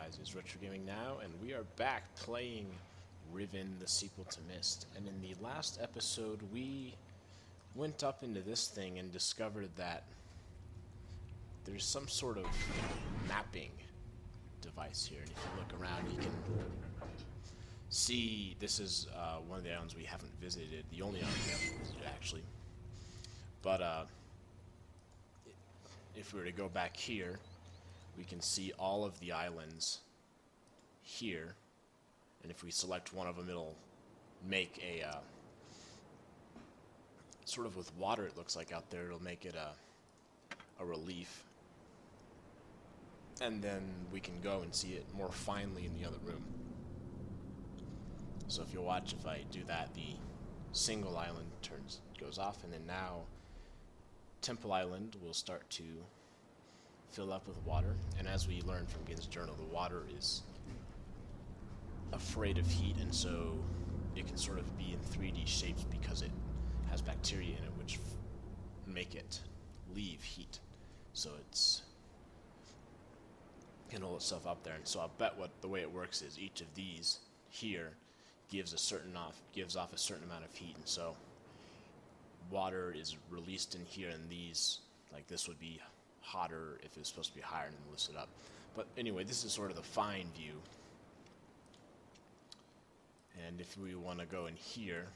guys, it's RetroGamingNow, and we are back playing Riven, the sequel to Myst. And in the last episode, we went up into this thing and discovered that there's some sort of mapping device here. And if you look around, you can see this is one of the islands we haven't visited, the only island we haven't visited, actually. But if we were to go back here, we can see all of the islands here, and if we select one of them, it'll make a sort of with water, it looks like out there, it'll make it a relief, and then we can go and see it more finely in the other room. So if you'll watch, if I do that, the single island goes off, and then now Temple Island will start to fill up with water, and as we learned from Gin's journal, the water is afraid of heat, and so it can sort of be in 3D shapes because it has bacteria in it which make it leave heat, so it's can hold itself up there. And so I'll bet what the way it works is each of these here gives off a certain amount of heat, and so water is released in here, and these, like this, would be hotter if it's supposed to be higher, and then lift it up. But anyway, this is sort of the fine view. And if we want to go in here,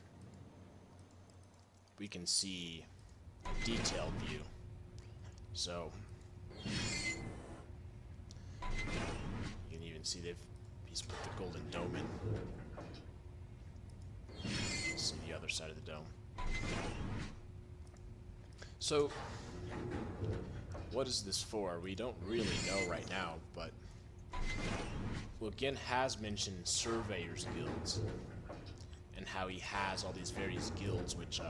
we can see a detailed view. So you can even see he's put the golden dome in. See the other side of the dome. So what is this for? We don't really know right now, but Gin has mentioned surveyors guilds and how he has all these various guilds which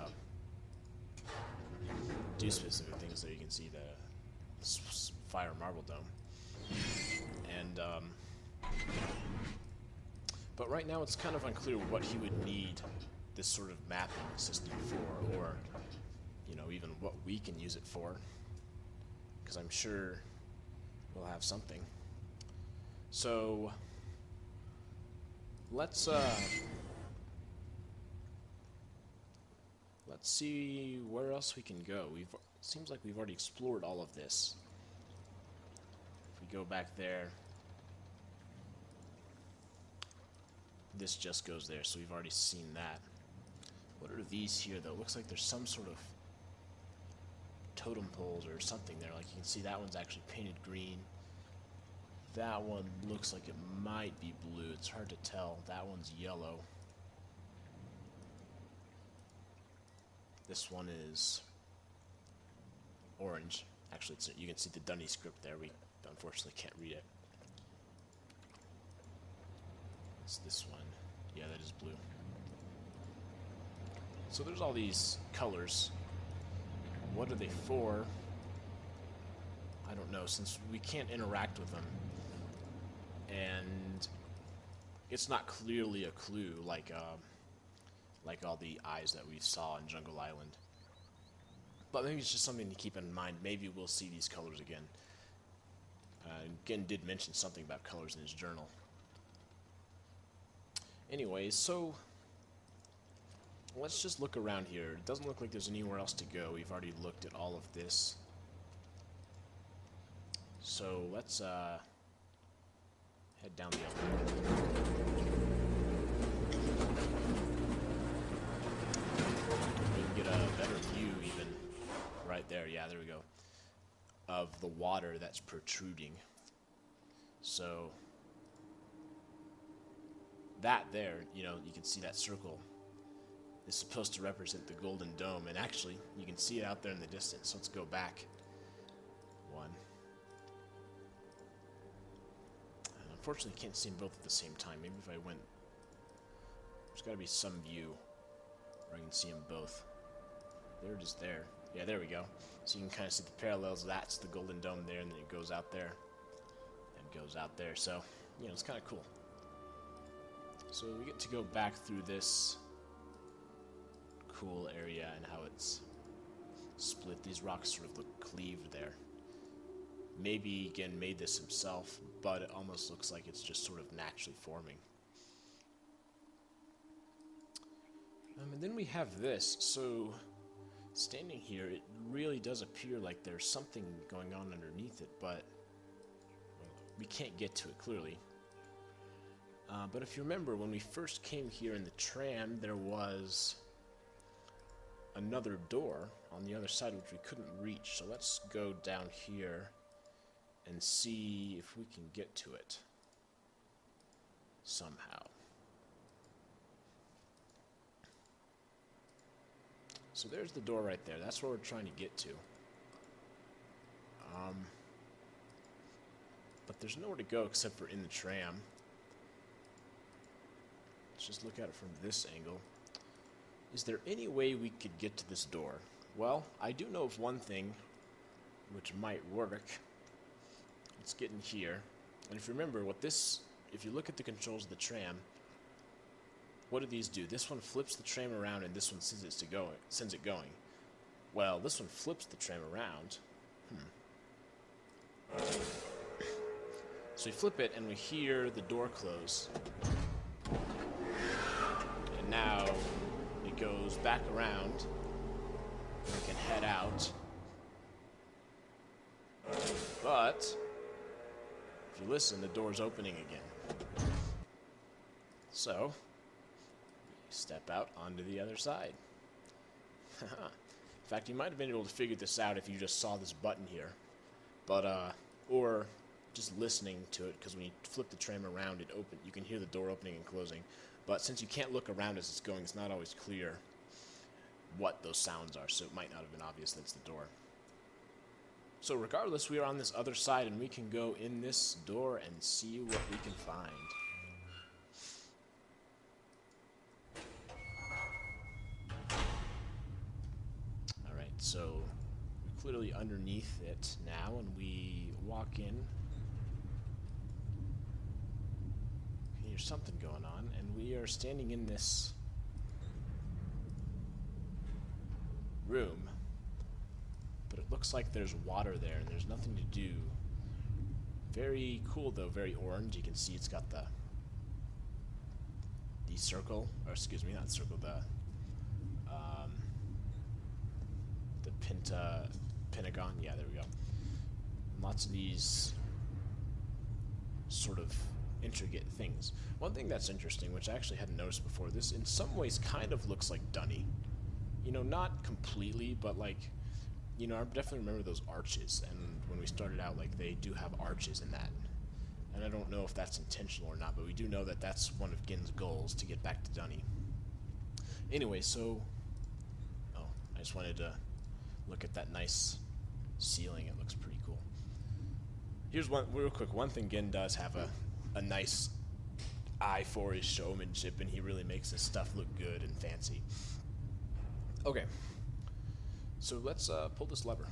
do specific things. There you can see the fire marble dome, and but right now it's kind of unclear what he would need this sort of mapping system for, or even what we can use it for, because I'm sure we'll have something. So let's see where else we can go. It seems like we've already explored all of this. If we go back there, this just goes there, so we've already seen that. What are these here, though? Looks like there's some sort of totem poles or something there. Like you can see that one's actually painted green. That one looks like it might be blue. It's hard to tell. That one's yellow. This one is orange. Actually, you can see the Dunny script there. We unfortunately can't read it. It's this one. Yeah, that is blue. So there's all these colors. What are they for? I don't know, since we can't interact with them, and it's not clearly a clue like all the eyes that we saw in Jungle Island. But maybe it's just something to keep in mind. Maybe we'll see these colors again. Gin did mention something about colors in his journal. Anyways, so let's just look around here. It doesn't look like there's anywhere else to go. We've already looked at all of this. So let's head down the elevator. We can get a better view even right there. Yeah, there we go. Of the water that's protruding. So that there, you can see that circle is supposed to represent the Golden Dome, and actually you can see it out there in the distance. So let's go back one. Unfortunately, can't see them both at the same time. Maybe if I went, there's got to be some view where I can see them both. They're just there. Yeah, there we go. So you can kind of see the parallels. That's the Golden Dome there, and then it goes out there and goes out there. So it's kind of cool. So we get to go back through this cool area and how it's split. These rocks sort of look cleaved there. maybe again made this himself, but it almost looks like it's just sort of naturally forming. And then we have this. So standing here, it really does appear like there's something going on underneath it, but we can't get to it clearly. But if you remember, when we first came here in the tram, there was another door on the other side which we couldn't reach. So let's go down here and see if we can get to it somehow. So there's the door right there. That's where we're trying to get to. But there's nowhere to go except for in the tram. Let's just look at it from this angle. Is there any way we could get to this door? Well, I do know of one thing which might work. Let's get in here. And if you remember what this, if you look at the controls of the tram, what do these do? This one flips the tram around and this one sends it going. Well, this one flips the tram around. So we flip it and we hear the door close. And now it goes back around. We can head out. But if you listen, the door's opening again. So step out onto the other side. In fact, you might have been able to figure this out if you just saw this button here. But, or just listening to it, because when you flip the tram around, you can hear the door opening and closing. But since you can't look around as it's going, it's not always clear what those sounds are, so it might not have been obvious that it's the door. So regardless, we are on this other side, and we can go in this door and see what we can find. So we're clearly underneath it now, and we walk in. There's something going on, and we are standing in this room, but it looks like there's water there, and there's nothing to do. Very cool, though, very orange. You can see it's got the circle, or excuse me, not circle, the pentagon, yeah, there we go. Lots of these sort of intricate things. One thing that's interesting, which I actually hadn't noticed before, this in some ways kind of looks like Dunny. You know, not completely, but like, you know, I definitely remember those arches, and when we started out, like, they do have arches in that. And I don't know if that's intentional or not, but we do know that that's one of Gin's goals, to get back to Dunny. Anyway, so, I just wanted to look at that nice ceiling. It looks pretty cool. Here's one, real quick, one thing Gin does have a nice eye for his showmanship, and he really makes his stuff look good and fancy. Okay, so let's pull this lever.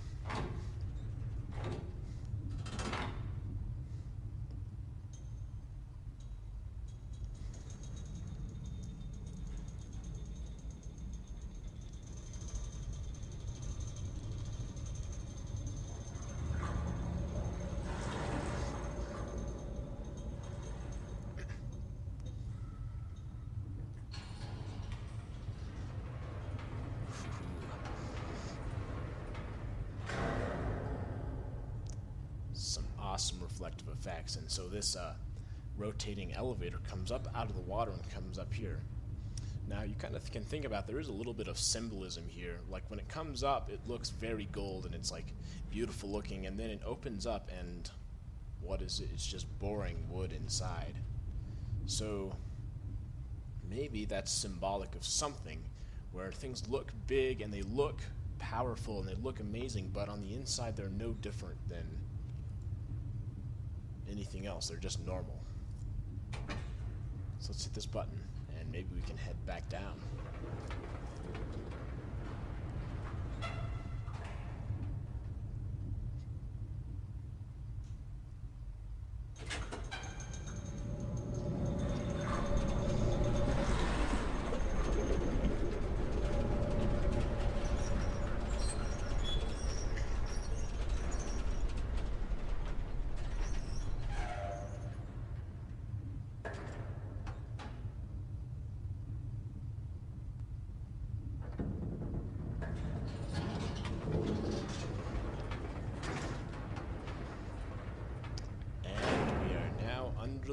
Some reflective effects, and so this rotating elevator comes up out of the water and comes up here. Now you kind of can think about, there is a little bit of symbolism here. Like when it comes up, it looks very gold and it's like beautiful looking, and then it opens up and what is it? It's just boring wood inside. So maybe that's symbolic of something, where things look big and they look powerful and they look amazing, but on the inside they're no different than anything else. They're just normal. So let's hit this button and maybe we can head back down.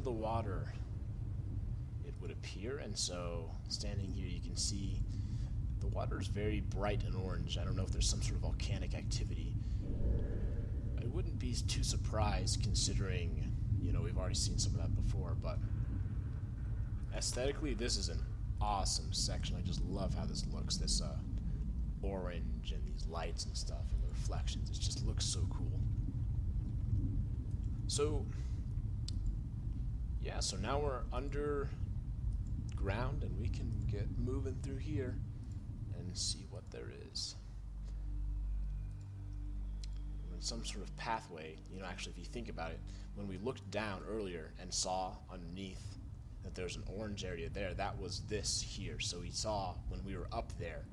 the water, it would appear. And so, standing here, you can see the water is very bright and orange. I don't know if there's some sort of volcanic activity. I wouldn't be too surprised considering, you know, we've already seen some of that before, but aesthetically, this is an awesome section. I just love how this looks. This orange and these lights and stuff and the reflections. It just looks so cool. So, yeah, so now we're underground and we can get moving through here and see what there is. And some sort of pathway, you know, actually if you think about it, when we looked down earlier and saw underneath that there's an orange area there, that was this here. So we saw, when we were up there,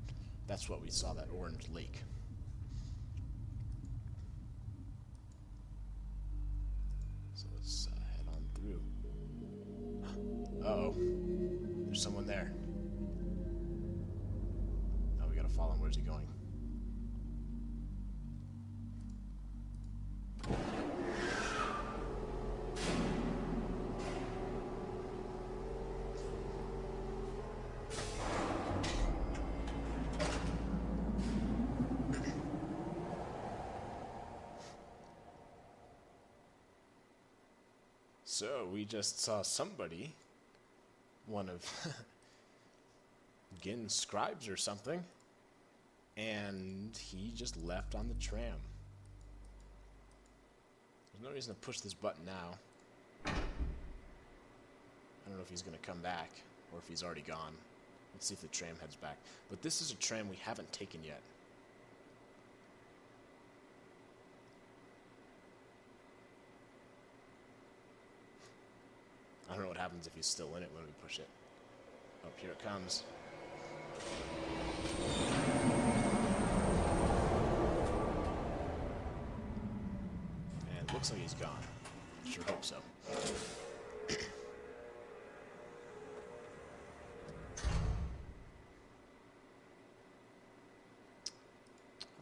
that's what we saw, that orange lake. So let's head on through. Uh-oh. There's someone there. Oh, we gotta follow him. Where's he going? So, we just saw somebody, one of Gin's scribes or something, and he just left on the tram. There's no reason to push this button now. I don't know if he's going to come back, or if he's already gone. Let's see if the tram heads back. But this is a tram we haven't taken yet. I don't know what happens if he's still in it when we push it. Oh, here it comes. And it looks like he's gone. Sure hope so.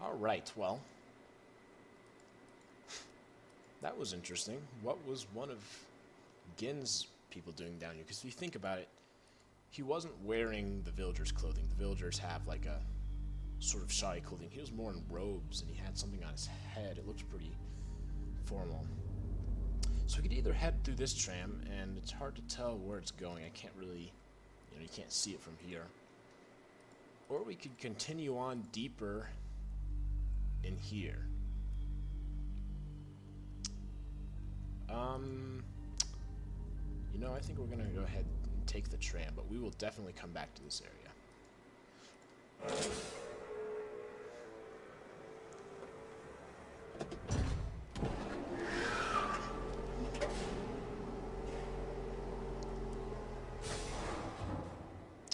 Alright, well. That was interesting. What was one of Gin's people doing down here? Because if you think about it, he wasn't wearing the villagers' clothing. The villagers have like a sort of shoddy clothing. He was more in robes and he had something on his head. It looked pretty formal. So we could either head through this tram, and it's hard to tell where it's going. I can't really, you know, you can't see it from here. Or we could continue on deeper in here. You know, I think we're gonna go ahead and take the tram, but we will definitely come back to this area.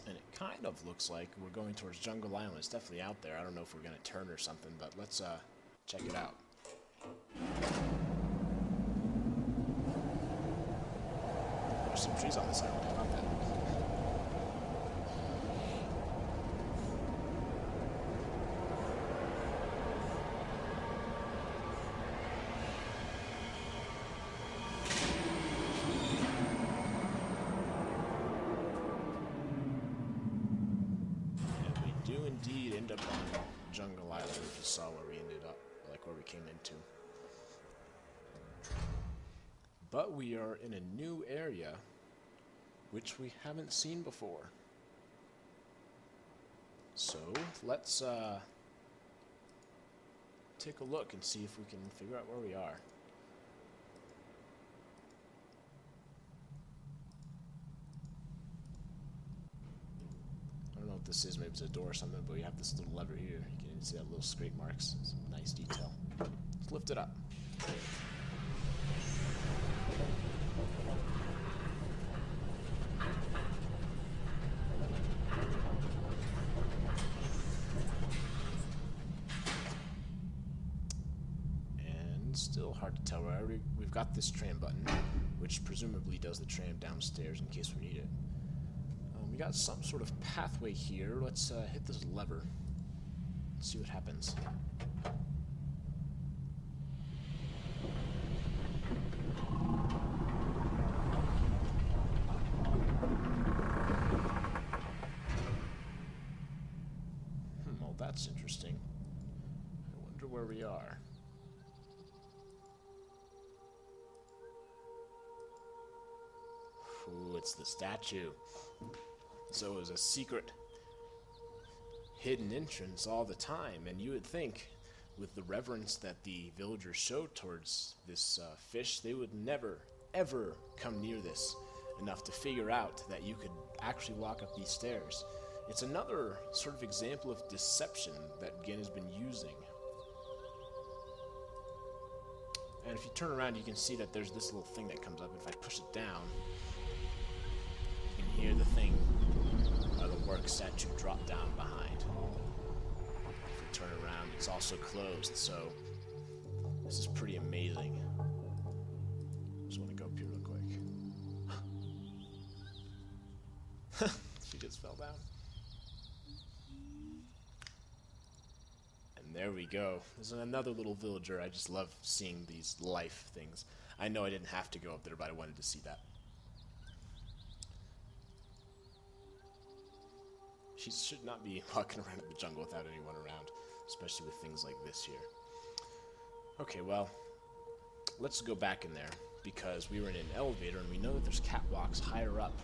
And it kind of looks like we're going towards Jungle Island. It's definitely out there. I don't know if we're gonna turn or something, but let's check it out. There's some trees on this island. How about that? And we do indeed end up on Jungle Island, if you saw where we ended up, like where we came into. But we are in a new area, which we haven't seen before. So, let's take a look and see if we can figure out where we are. I don't know what this is, maybe it's a door or something, but we have this little lever here. You can see that little scrape marks. Some nice detail. Let's lift it up. Still hard to tell. We've got this tram button, which presumably does the tram downstairs in case we need it. We got some sort of pathway here. Let's hit this lever. Let's see what happens. that's interesting. I wonder where we are. Ooh, it's the statue. So it was a secret, hidden entrance all the time, and you would think, with the reverence that the villagers showed towards this fish, they would never, ever come near this enough to figure out that you could actually walk up these stairs. It's another sort of example of deception that Gen has been using. And if you turn around, you can see that there's this little thing that comes up. If I push it down, you can hear the thing, the work statue drop down behind. If you turn around, it's also closed, so this is pretty amazing. Just want to go up here real quick. She just fell down. And there we go. There's another little villager. I just love seeing these life things. I know I didn't have to go up there, but I wanted to see that. She should not be walking around in the jungle without anyone around, especially with things like this here. Okay, well, let's go back in there, because we were in an elevator, and we know that there's catwalks higher up.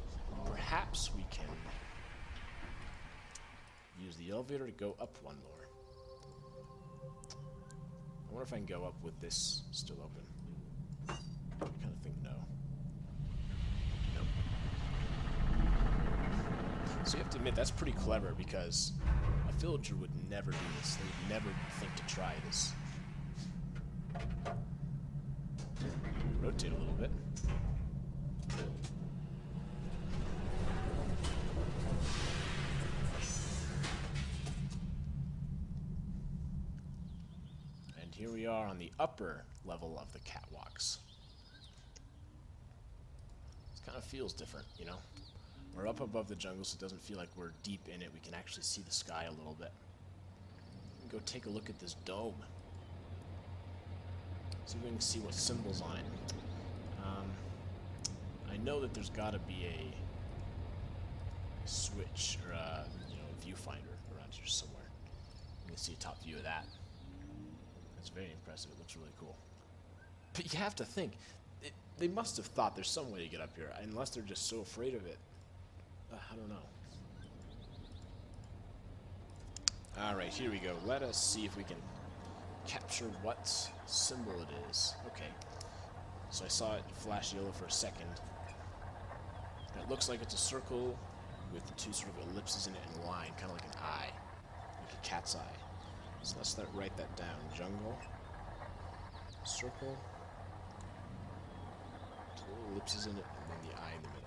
Perhaps we can use the elevator to go up one more. I wonder if I can go up with this still open. I kind of think no. Nope. So you have to admit, that's pretty clever, because a villager would never do this. They would never think to try this. Rotate a little bit. And here we are on the upper level of the catwalks. This kind of feels different, you know? We're up above the jungle, so it doesn't feel like we're deep in it. We can actually see the sky a little bit. Go take a look at this dome. See if we can see what symbol's on it. I know that there's got to be a switch or a viewfinder around here somewhere. You can see a top view of that. That's very impressive. It looks really cool. But you have to think, they must have thought there's some way to get up here, unless they're just so afraid of it. I don't know. Alright, here we go. Let us see if we can capture what symbol it is. Okay. So I saw it flash yellow for a second. And it looks like it's a circle with two sort of ellipses in it in a line, kind of like an eye. Like a cat's eye. So let's write that down. Jungle. Circle. Two little ellipses in it, and then the eye in the middle.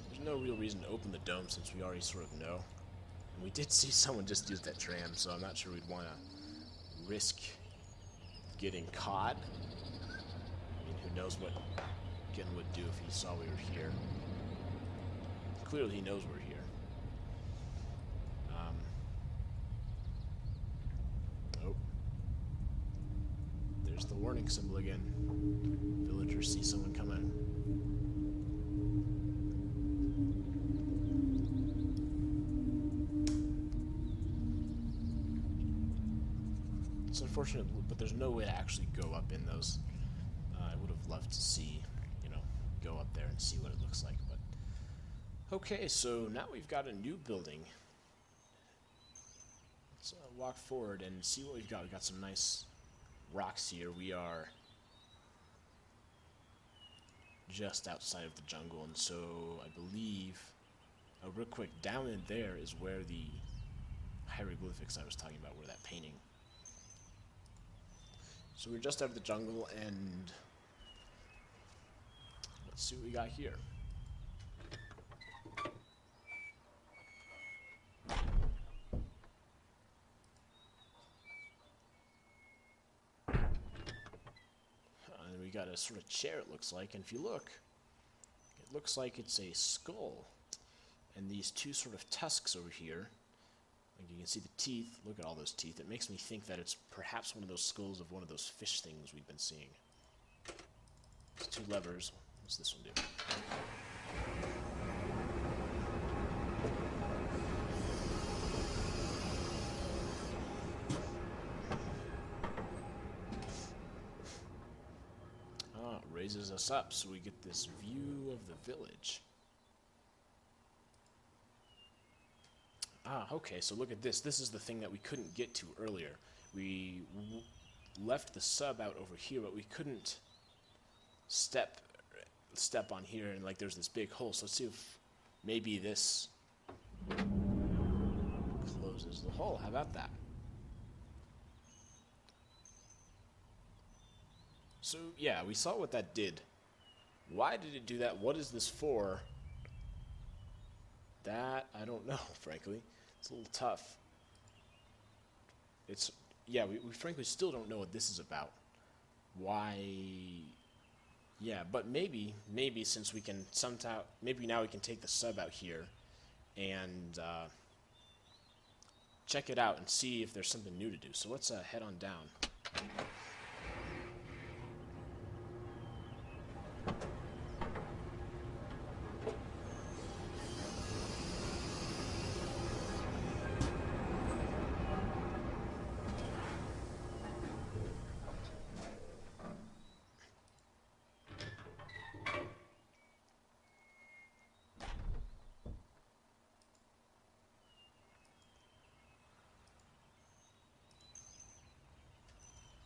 There's no real reason to open the dome since we already sort of know. And we did see someone just use that tram, so I'm not sure we'd want to risk getting caught. I mean, who knows what Gen would do if he saw we were here. Clearly he knows we're here. Oh. There's the warning symbol again. Villagers see someone coming. It's unfortunate, but there's no way to actually go up in those. I would have loved to see, go up there and see what it looks like. But okay, so now we've got a new building. Let's walk forward and see what we've got. We've got some nice rocks here. We are just outside of the jungle, and so I believe, real quick, down in there is where the hieroglyphics I was talking about, where that painting. So we're just out of the jungle, and let's see what we got here. And we got a sort of chair, it looks like, and if you look, it looks like it's a skull. And these two sort of tusks over here, like you can see the teeth. Look at all those teeth. It makes me think that it's perhaps one of those skulls of one of those fish things we've been seeing. There's two levers. What's this one do? raises us up so we get this view of the village. Ah, okay, so look at this. This is the thing that we couldn't get to earlier. We left the sub out over here, but we couldn't step on here, and like there's this big hole. So let's see if maybe this closes the hole. How about that? So yeah, we saw what that did. Why did it do that? What is this for? That I don't know, frankly. It's a little tough. It's yeah, we frankly still don't know what this is about. Why? Yeah, but maybe since we can somehow, maybe now we can take the sub out here and check it out and see if there's something new to do. So let's head on down.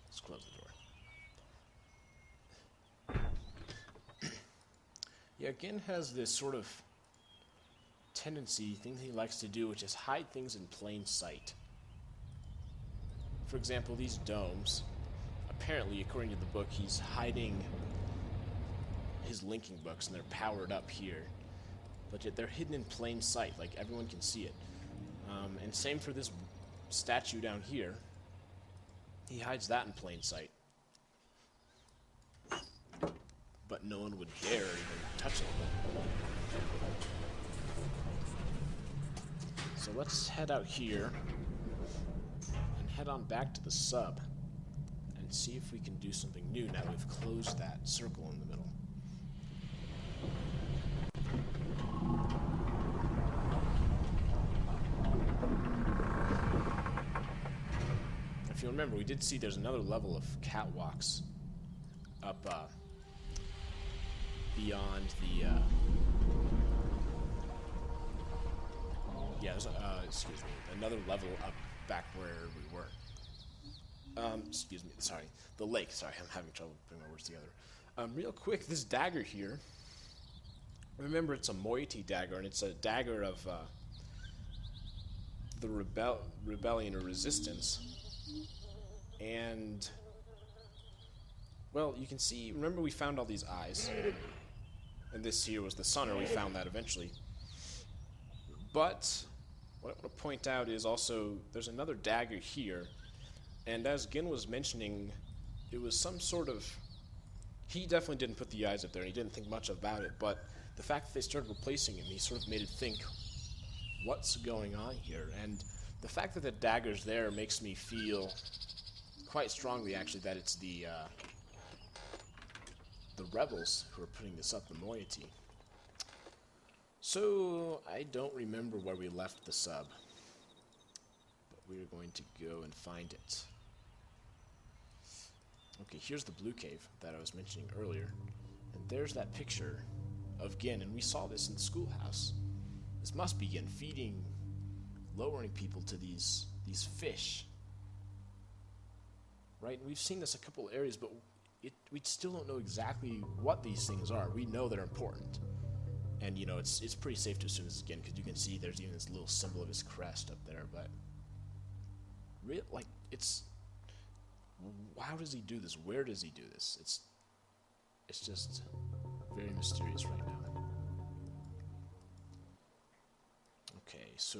Let's close the door. Yeah, Gin has this sort of thing he likes to do, which is hide things in plain sight. For example, these domes. Apparently, according to the book, he's hiding his linking books, and they're powered up here. But yet they're hidden in plain sight, like everyone can see it. And same for this statue down here. He hides that in plain sight. But no one would dare even touch it. So let's head out here and head on back to the sub and see if we can do something new now we've closed that circle in the middle. If you remember, we did see there's another level of catwalks up beyond the excuse me, another level up back where we were. Excuse me, sorry, the lake. Sorry, I'm having trouble putting my words together. Real quick, this dagger here. Remember, it's a moiety dagger, and it's a dagger of the rebellion or resistance. And well, you can see. Remember, we found all these eyes, and this here was the sun, or we found that eventually. But what I want to point out is also there's another dagger here, and as Gin was mentioning, it was some sort of. He definitely didn't put the eyes up there, and he didn't think much about it. But the fact that they started replacing him, he sort of made it think, what's going on here? And the fact that the dagger's there makes me feel quite strongly, actually, that it's the rebels who are putting this up, the moiety. So, I don't remember where we left the sub, but we're going to go and find it. Okay, here's the blue cave that I was mentioning earlier, and there's that picture of Gin, and we saw this in the schoolhouse. This must be Gin feeding, lowering people to these fish. Right? And we've seen this a couple areas, but we still don't know exactly what these things are. We know they're important. And, you know, it's pretty safe to assume this is Gin, because you can see there's even this little symbol of his crest up there, but how does he do this? Where does he do this? It's just very mysterious right now. Okay, so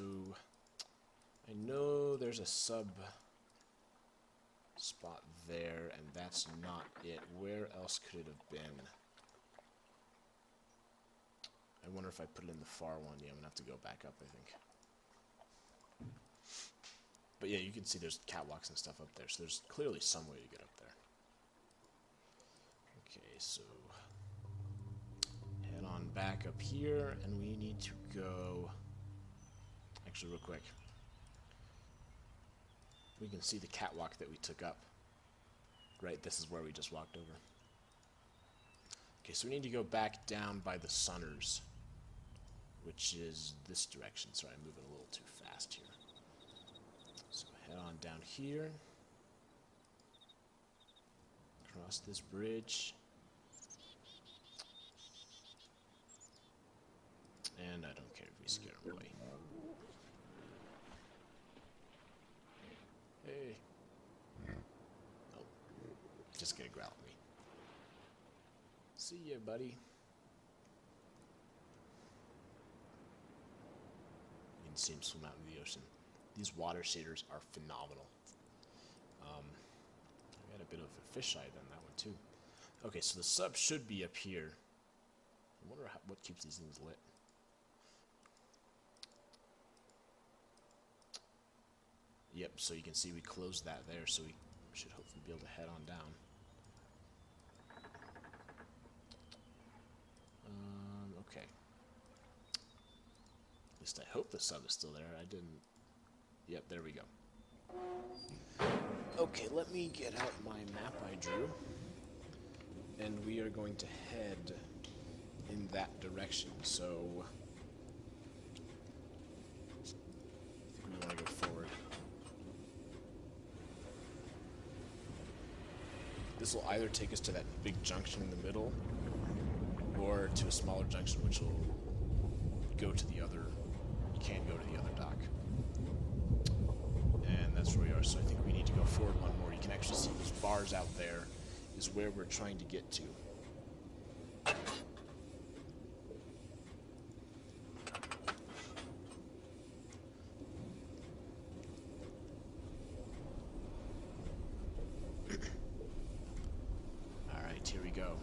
I know there's a sub spot there, and that's not it. Where else could it have been? I wonder if I put it in the far one. Yeah, I'm gonna have to go back up, I think. But yeah, you can see there's catwalks and stuff up there, so there's clearly some way to get up there. Okay, so head on back up here, and we need to go. Actually, real quick, we can see the catwalk that we took up. Right, this is where we just walked over. Okay, so we need to go back down by the Sunners, which is this direction. Sorry, I'm moving a little too fast here. So head on down here. Cross this bridge. And I don't care if we scare him away. Hey. Oh. Just gonna growl at me. See ya, buddy. You can see him swim out in the ocean. These water shaders are phenomenal. I got a bit of a fisheye on that one too. Okay, so the sub should be up here. I wonder what keeps these things lit. Yep, so you can see we closed that there, so we should hopefully be able to head on down. Okay. At least I hope the sub is still there. I didn't... Yep, there we go. Okay, let me get out my map I drew. And we are going to head in that direction, so... I think we want to go forward. This will either take us to that big junction in the middle, or to a smaller junction which will go to the other... You can't go to the other dock. And that's where we are, so I think we need to go forward one more. You can actually see those bars out there is where we're trying to get to. Alright, here we go.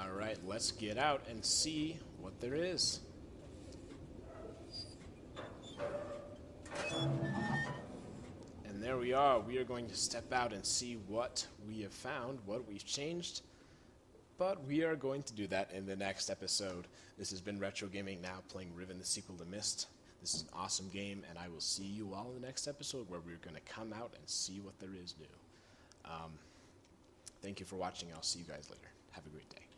Alright, let's get out and see what there is. And there we are. We are going to step out and see what we have found, what we've changed. But we are going to do that in the next episode. This has been Retro Gaming Now, playing Riven, the sequel to Myst. This is an awesome game, and I will see you all in the next episode where we're going to come out and see what there is new. Thank you for watching. I'll see you guys later. Have a great day.